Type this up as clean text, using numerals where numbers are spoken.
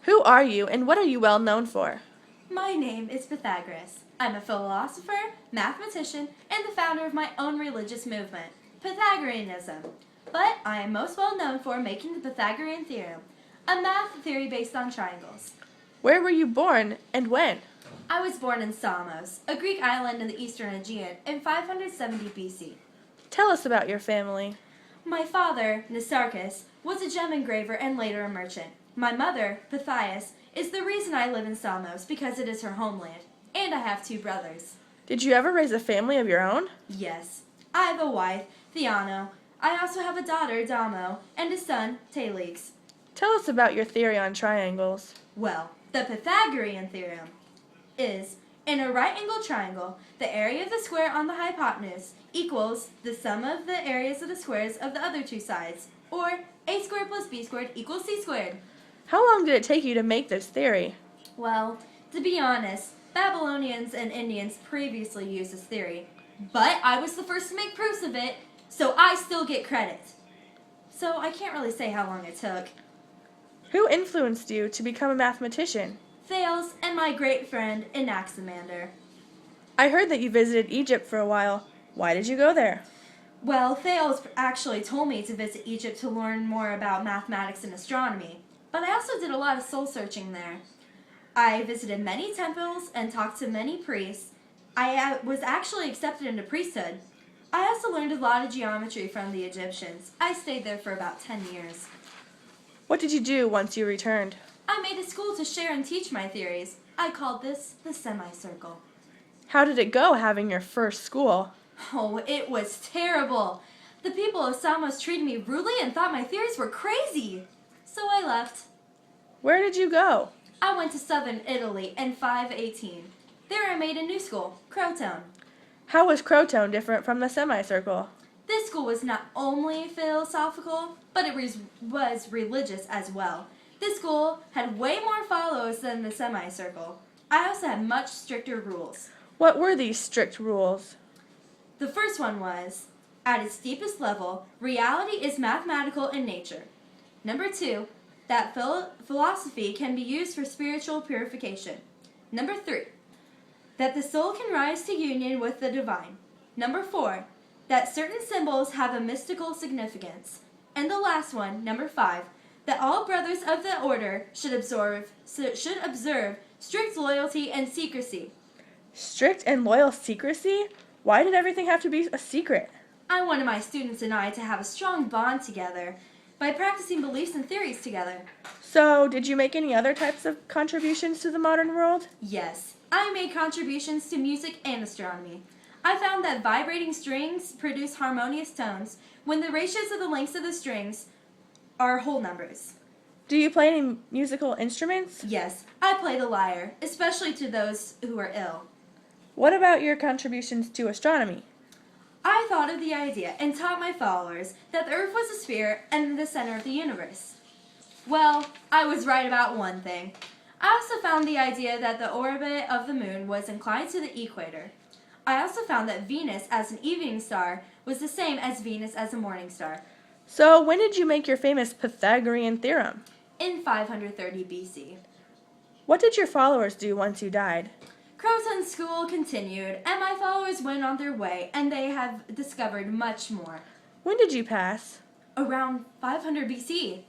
Who are you, and what are you well known for? My name is Pythagoras. I'm a philosopher, mathematician, and the founder of my own religious movement, Pythagoreanism. But I am most well known for making the Pythagorean theorem, a math theory based on triangles. Where were you born, and when? I was born in Samos, a Greek island in the eastern Aegean, in 570 BC. Tell us about your family. My father, Nisarchus, was a gem engraver and later a merchant. My mother, Pythias, is the reason I live in Samos because it is her homeland. And I have 2 brothers. Did you ever raise a family of your own? Yes. I have a wife, Theano. I also have a daughter, Damo, and a son, Talix. Tell us about your theory on triangles. Well, the Pythagorean theorem is, in a right-angled triangle, the area of the square on the hypotenuse equals the sum of the areas of the squares of the other 2 sides, or a squared plus b squared equals c squared. How long did it take you to make this theory? Well, to be honest, Babylonians and Indians previously used this theory, but I was the first to make proofs of it, so I still get credit. So I can't really say how long it took. Who influenced you to become a mathematician? Thales and my great friend Anaximander. I heard that you visited Egypt for a while. Why did you go there? Well, Thales actually told me to visit Egypt to learn more about mathematics and astronomy, but I also did a lot of soul searching there. I visited many temples and talked to many priests. I was actually accepted into priesthood. I also learned a lot of geometry from the Egyptians. I stayed there for about 10 years. What did you do once you returned? I made a school to share and teach my theories. I called this the semicircle. How did it go having your first school? Oh, it was terrible. The people of Samos treated me rudely and thought my theories were crazy. So I left. Where did you go? I went to southern Italy in 518. There I made a new school, Crotone. How was Crotone different from the semicircle? This school was not only philosophical, but it was religious as well. This school had way more followers than the semicircle. I also had much stricter rules. What were these strict rules? The first one was, at its deepest level, reality is mathematical in nature. Number 2, that philosophy can be used for spiritual purification. Number 3, that the soul can rise to union with the divine. Number 4, that certain symbols have a mystical significance. And the last one, number 5, that all brothers of the order should observe strict loyalty and secrecy. Strict and loyal secrecy? Why did everything have to be a secret? I wanted my students and I to have a strong bond together by practicing beliefs and theories together. So, did you make any other types of contributions to the modern world? Yes, I made contributions to music and astronomy. I found that vibrating strings produce harmonious tones when the ratios of the lengths of the strings are whole numbers. Do you play any musical instruments? Yes, I play the lyre, especially to those who are ill. What about your contributions to astronomy? I thought of the idea and taught my followers that the Earth was a sphere and the center of the universe. Well, I was right about one thing. I also found the idea that the orbit of the moon was inclined to the equator. I also found that Venus as an evening star was the same as Venus as a morning star. So, when did you make your famous Pythagorean theorem? In 530 BC. What did your followers do once you died? Croton's school continued, and my followers went on their way, and they have discovered much more. When did you pass? Around 500 BC.